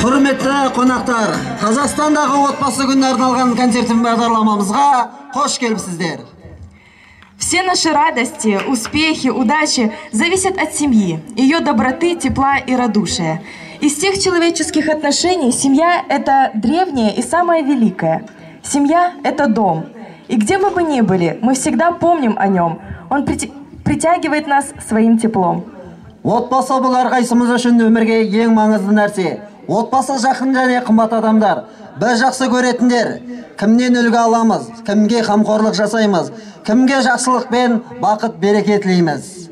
Құрметті қонақтар, Қазақстандағы отбасы күніне арналған концерттің бағдарламамызға қош келіпсіздер. Все наши радости, успехи, удачи зависят от семьи, ее доброты, тепла и радушия. Из тех человеческих отношений семья – это древнее и самое великое. Семья – это дом. И где бы мы ни были, мы всегда помним о нем. Он притягивает нас своим теплом. Отбасы бұл әрқайсымыз үшін өмірге ең маңызды нәрсе. Отбасы жақын және қымбат адамдар. Біз жақсы көретіндер. Кімнен үлгі аламыз, кімге қамқорлық жасаймыз, кімге жақсылық пен бақыт береке тілейміз.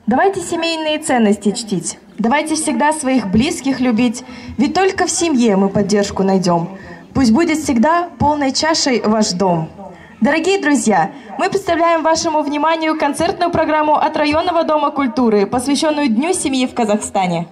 Давайте семейные ценности чтить. Давайте всегда своих близких любить. Ведь только в семье мы поддержку найдем. Пусть будет всегда полной чашей ваш дом. Дорогие друзья, мы представляем вашему вниманию концертную программу от Районного дома культуры, посвященную Дню семьи в Казахстане.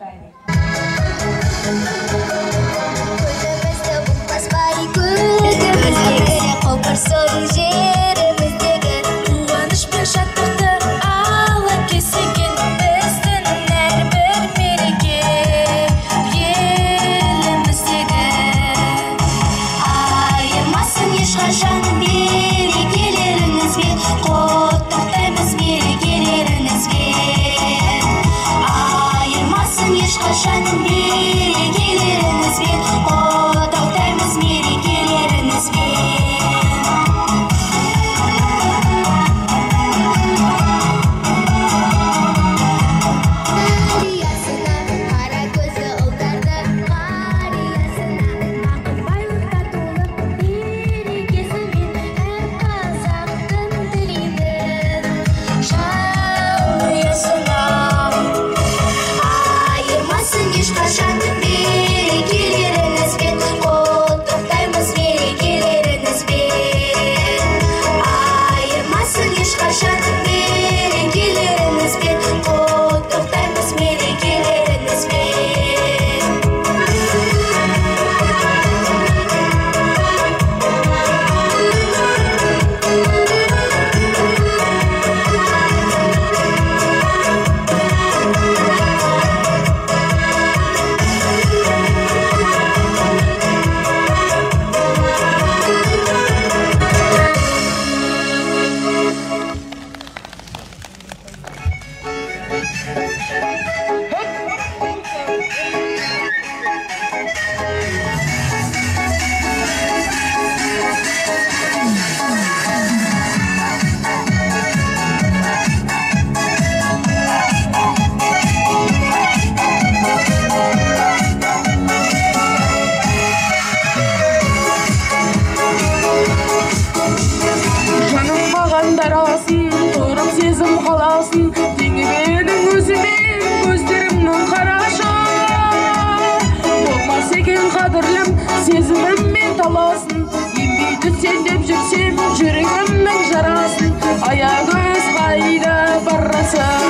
Сезіміммен таласын, ембейді сен деп жүрсем, жүрегімнің жарасын, аягөз қайда барасың?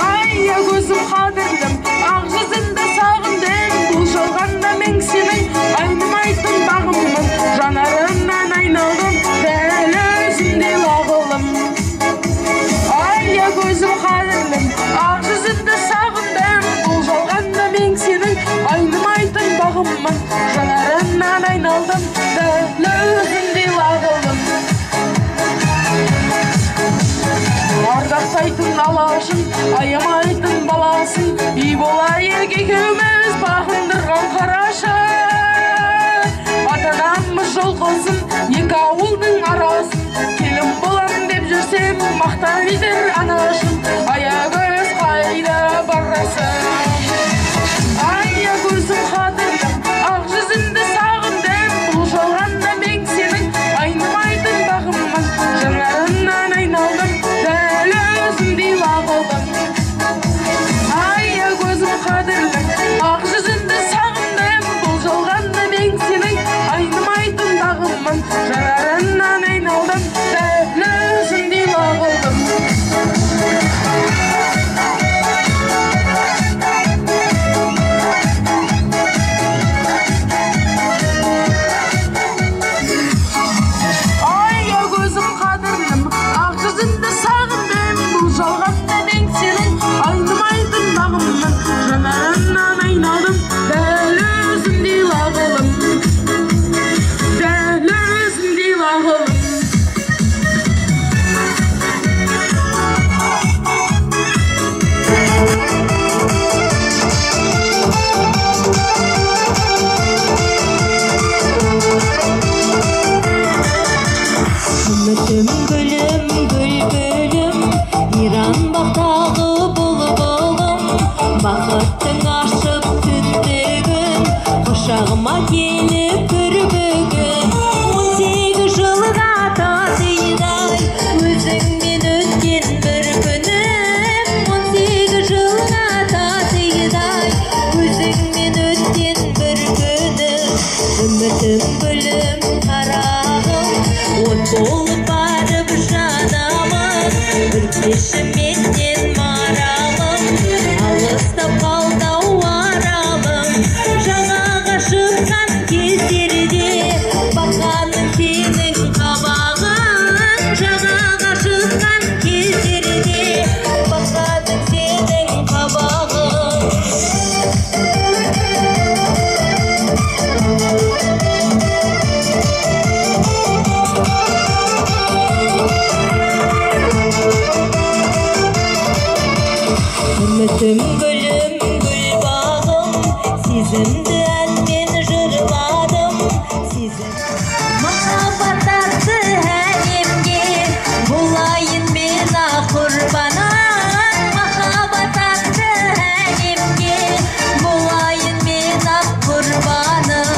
Аягөзім қадірлім, ақ жүзіңді сағындым, бұл жалғанда мен сенің айнымайтын бағыммын, жанарымнан айналдым, дәл өзіңдей лағылым. Аягөзім қадірлім, ақ жүзіңді сағындым, бұл жалғанда мен сенің айнымайтын бағыммын, жанарымнан айналдым, дәл өзіңдей лағылым. Ардақтайтын алашын, аямайтын баласын, үй болайық екеуміз бағындырған қарашы. Ата-анамыз жол қылсын, екі ауылдың арасын, келін болам деп жүрсем, мақтайдыр анашын, аягөз қайда барасың? Аягөзім қадірлім, ақ жүзіңді сағындым, бұл жалғанда мен сенің айнымайтын бағыммын, жанарымнан айналдым, дәл өзіңдей лағылым. Аягөзім қадірлім, ақ Құшағыма келіп бір бүгін 18 жылға татыйдай өзіңмен өткен бір күнім 18 жылға татыйдай өзіңмен өткен бір күнім үмітім гүлім қарағым от болып барып жанамын үркеші менен маралым алыстап қалдау аралым жаңаға шыққан кездерде бақаным сенің қабағың жаңаға шыққан кездерде бақаным сенің қабағың үмітім гүлім гүл бағым сезімді әнмен жырладым махаббат атты әлемге болайын мен құрбаным махаббат атты әлемге болайын мен құрбаным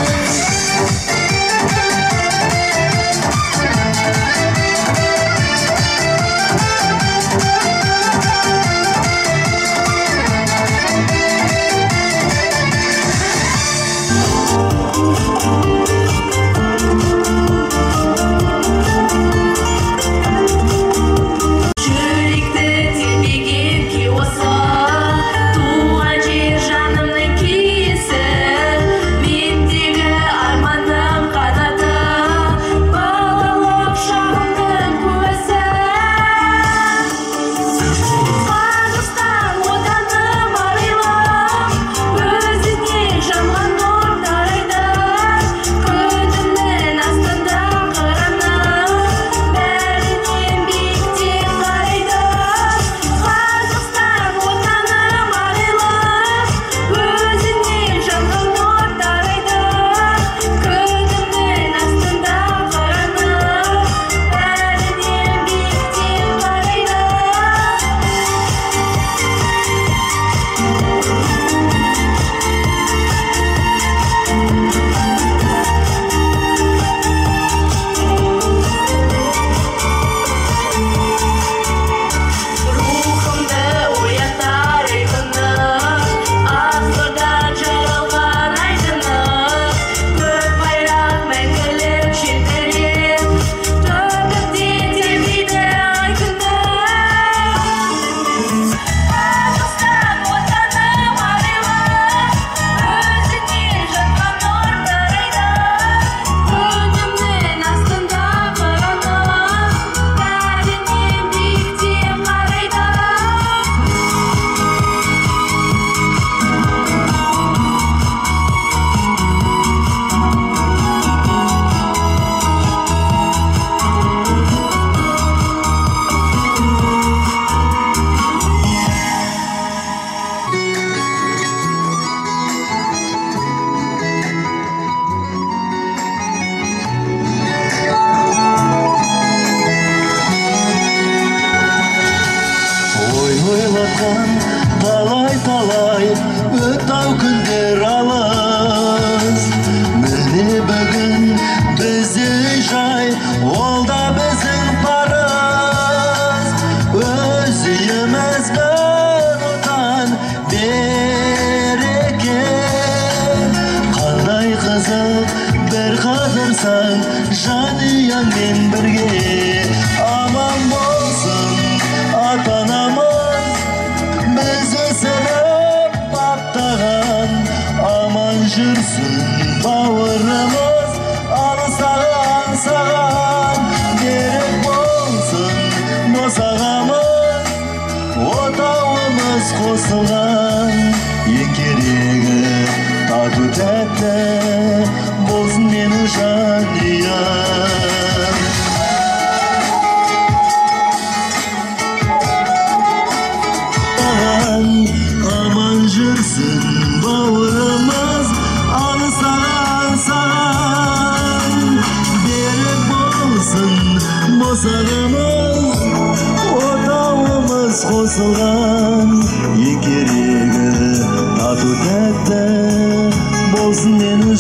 талай өтау күндер алыс міне бүгін бізде жай ол да біздің парыз өз үйіміз бір отан береке қандай қызық бір қадырсаң жанұяңмен бірге аман болсын ата-анамыз біз өсіріп баптаған аман жүрсін бауырымыз алыстаған саған берік болсын босағамыз отауымыз қосылған ең керегі тату тәтті болсын менің жанұям аман жүрсін бауырымыз алыстаған саған берік болсын босағамыз отауымыз қосылған ең керегі тату тәтті болсын менің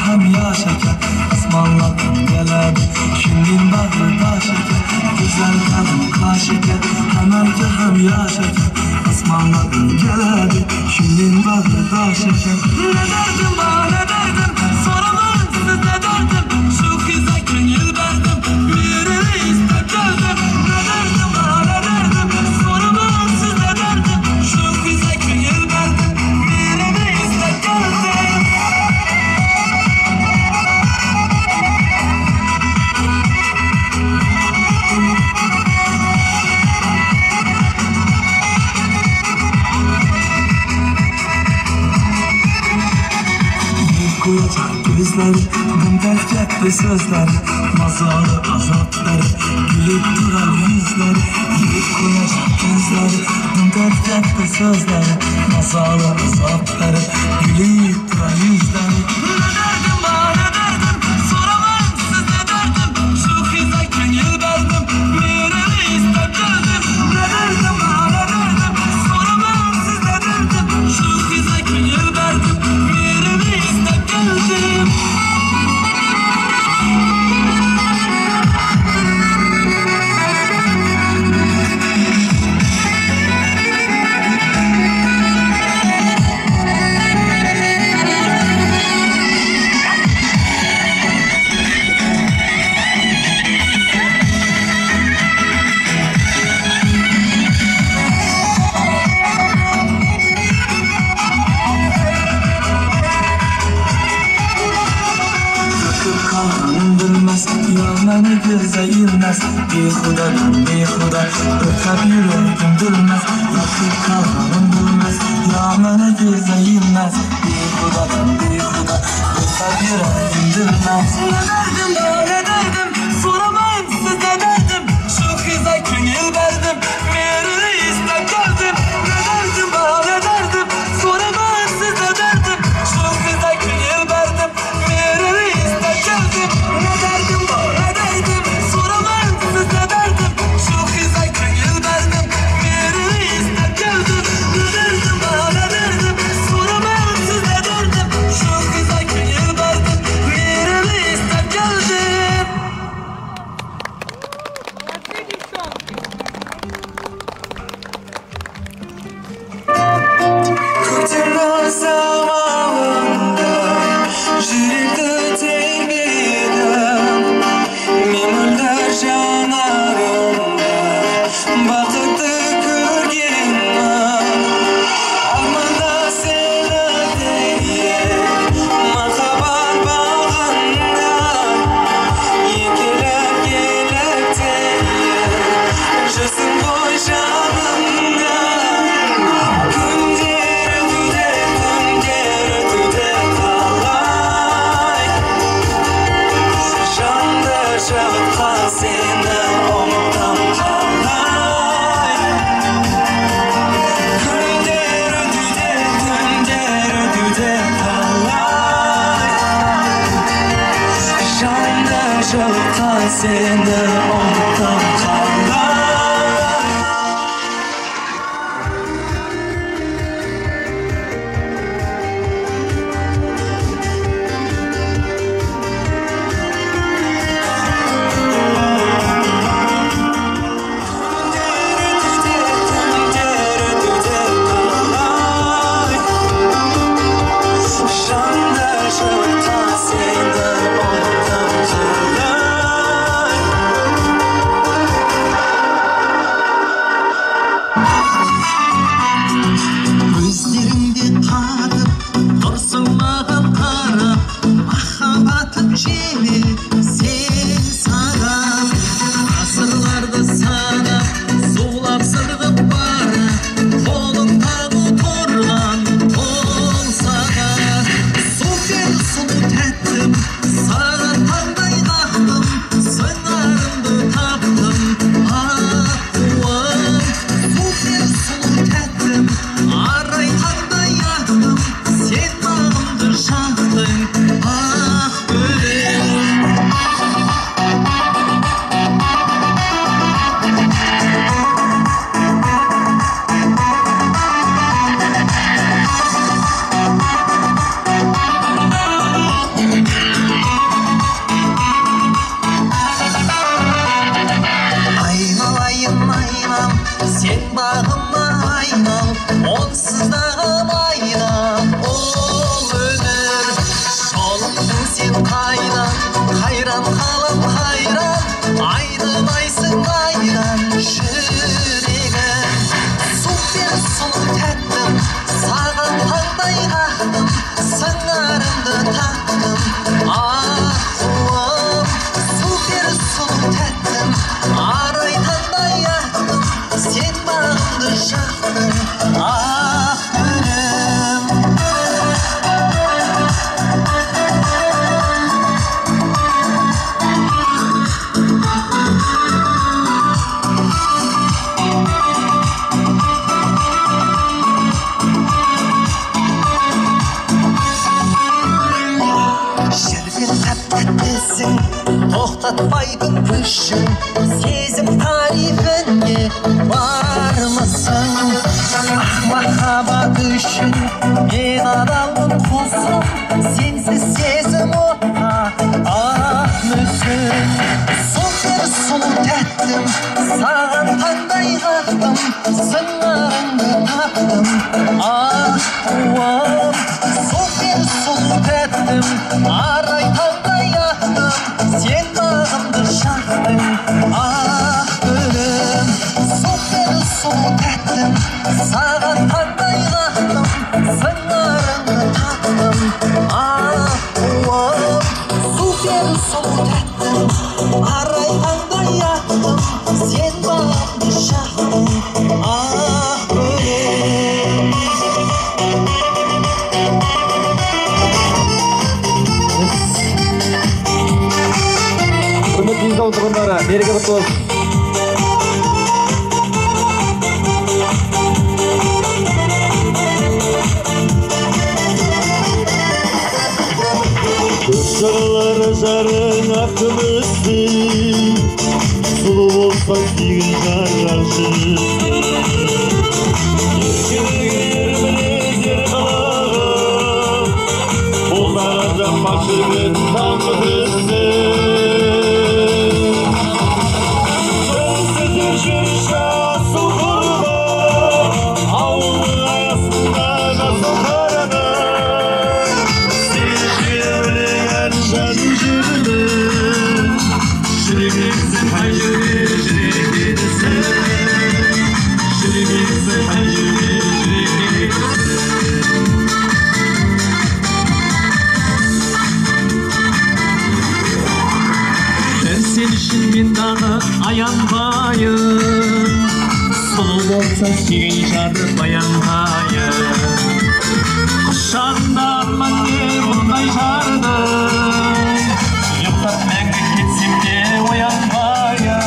ham yaşaken Osmanlardan geledi Kimliğin bağrında şeker Güzel kadın kaşeker Hemelke hem yaşaken Osmanlardan geledi Kimliğin bağrında şeker Ne derdim bana ne derdim Soramam siz ne derdim Şu kıza gönül verdim Birini istek geldim Ne derdim bana ne derdim Soramam siz ne derdim Şu kıza gönül verdim Birini istek geldim Koyacak gözleri, gımdak etti sözleri Mazalı azapları, gülüp duran yüzleri Yiyip koyacak gözleri, gımdak etti sözleri Mazalı azapları, gülüp duran yüzleri Ne derdim bana ne derdim, soramam siz ne derdim Şu kıza gönül verdim, birini istek geldim Ne derdim bana ne derdim, soramam siz ne derdim Şu kıza gönül verdim, birini istek geldim bilmez Yağmanı göze ilmez Behudadan behuda Ötep yüreğim bilmez Yakıp kalmanım bilmez Yağmanı göze ilmez Behudadan behuda Ötep yüreğim bilmez Ne derdim ya ne derdim Soramayın siz ne derdim Şu kıza gönül verdim Birini istek geldim Ne derdim ya ne derdim Soramayın siz ne derdim Şu kıza gönül verdim Birini istek geldim Ne derdim ya ne derdim Soramayın siz ne derdim Şu kıza gönül verdim Birini istek geldim Ne derdim ya ne derdim Soramayın siz ne derdim Şu kıza gönül verdim Birini istek geldim Kökten zamanında Jirikte terbiyedim Memurlar janarımda Bakıkты көргенмін Арманда сені тек Махаббат бағында Екелеп келіп Жүрсің ғой жанымда Күндер өтуде қалай Жанды жағытқан сені ұмытам қалай Күндер өтуде қалай Жанды жағытқан сені ұмытам қалай Жанды тоқтатпайтын күшің сезім тарихіне бармысың ақ махаббат үшін мен адалмын құсым сенсіз сезім отқа ақ мүсін супер сұлу тәттім саған қандай қақтым сыңарыңды таптым ақ қуым супер сұлу тәттім арай таңдай ақтым сен бағымды шақтың ақ гүлім супер сұлу тәттім саған қандай қақтым сыңарыңды таптым ақ қуым супер сұлу тәттім арай таңдай ақтым сен бағымды шақтың ақ гүлім. Құрметті Денисау тұрғындары, мереке құтты болсын. Көз жаралары жарың күмістей, сұлу болса тегін жарашы. Ескерген мінездер қалағым, қолдаған жаппақ жүрген таңғы түсті. Sen için мен дағы аянбайым, сұлу болса сүйген жары баянбайым. Құшағында арман бұндай жарды, ұйықтап мәңгі кетсем де оянбайым.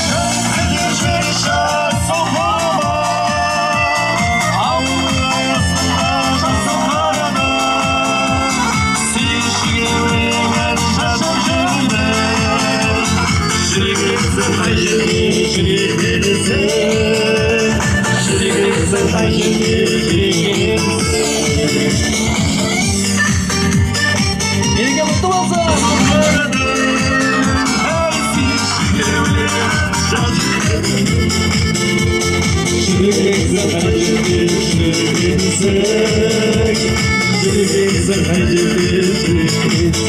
Жөнсізге жүрші соқырма, ауыл аясында жасыл қараным, сүйіншіге өлеңін жазып жүрдім. Жүрегімсің қай жерде жүрегімсің, жүрегімсің қай жерде жүрегімсің. Мереке құтты болсын! Әй сүйіншіге өлеңін жазып жүрдім. Жүрегімсің қай жерде жүрегімсің, жүрегімсің қай жерде жүрегімсің.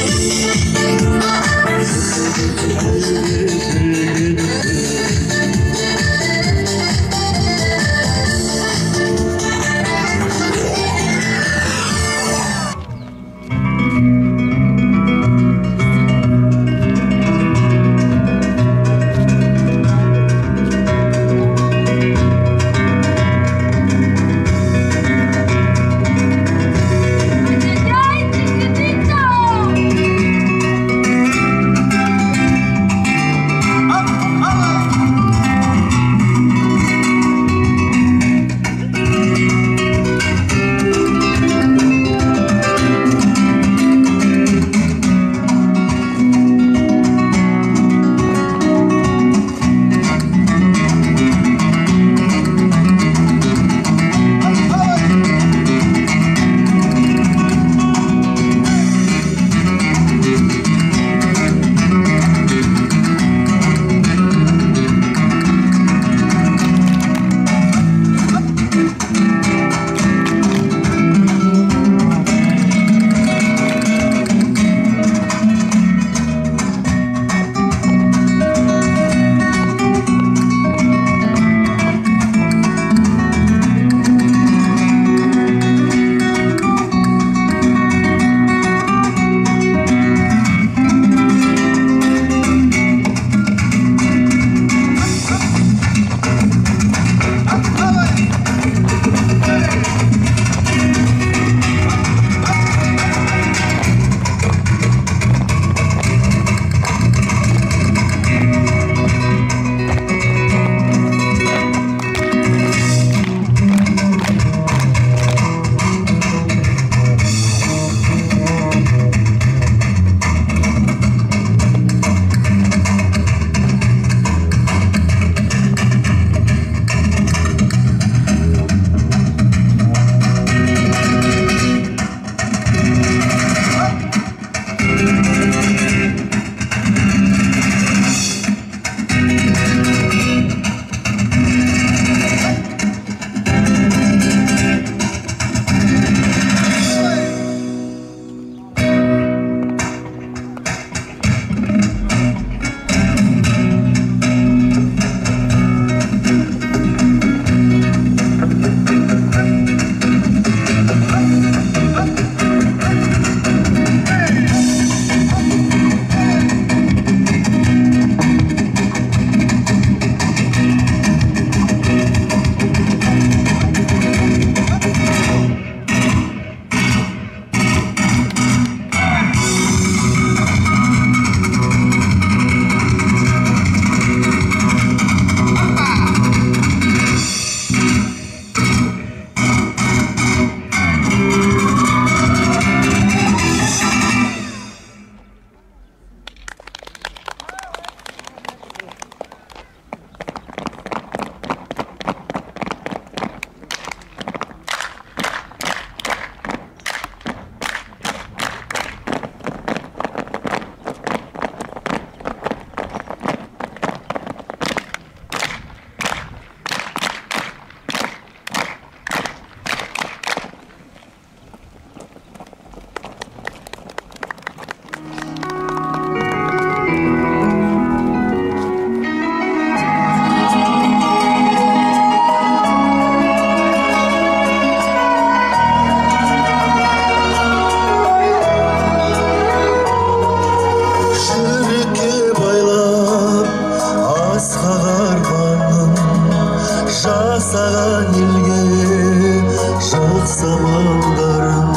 жасаған елге жақсы амалдарым,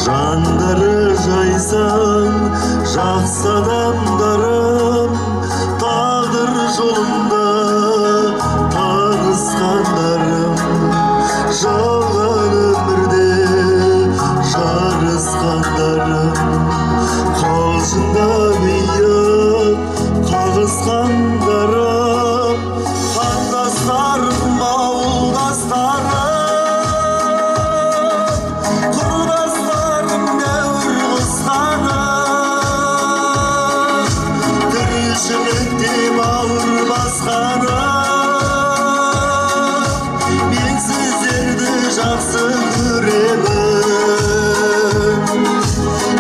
жандары жайсаң жақсы адамдарым, тағдыр жолында танысқандарым, жалған өмірде жарысқандарым, қалжыңда биік қағысқандарым, қандастарым, ауылдастарым, құрдастарым, дәуір қосқаным, тіршілікте бауыр басқаным, мен сіздерді жақсы көремін.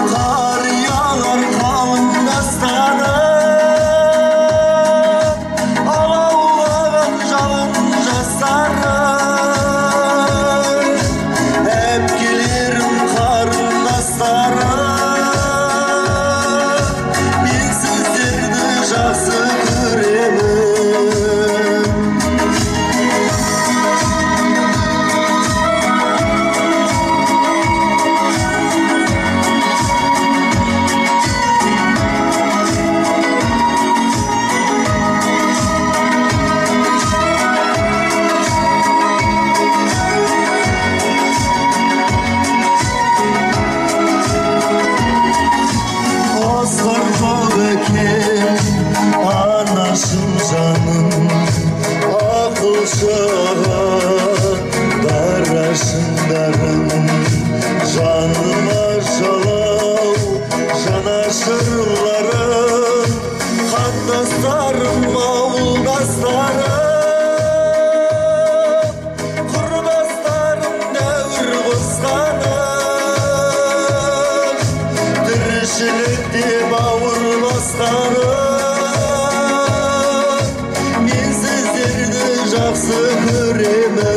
Қариялар, қалыңдастарым, алаулаған жалын жастарым, әпкелерім, қарындастарым, мен сіздерді жақсы көремін. Oscar Bobeken, anашым жаным, ақылшы дарашындарым, жаныма жалау жанашырларым, қандастарым, ауылдастарым, құрдастарым, дәуір қосқаным, тіршілікте бауыр бастарым, мен сіздерді жақсы көремін.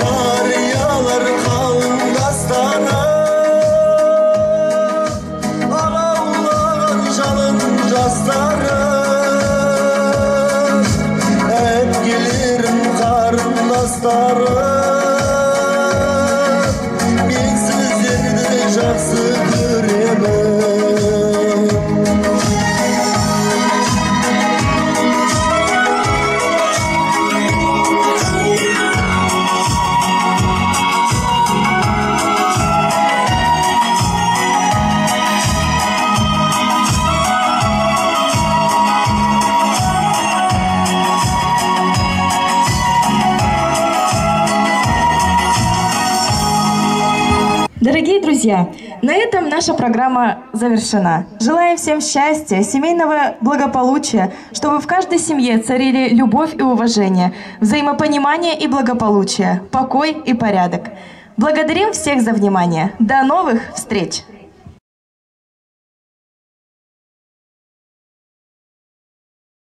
Қариялар, қалыңдастарым, алаулаған жалын жастарым, әпкелерім, қарындастарым, мен сіздерді жақсы көремін. Дорогие друзья, на этом наша программа завершена. Желаем всем счастья, семейного благополучия, чтобы в каждой семье царили любовь и уважение, взаимопонимание и благополучие, покой и порядок. Благодарим всех за внимание. До новых встреч!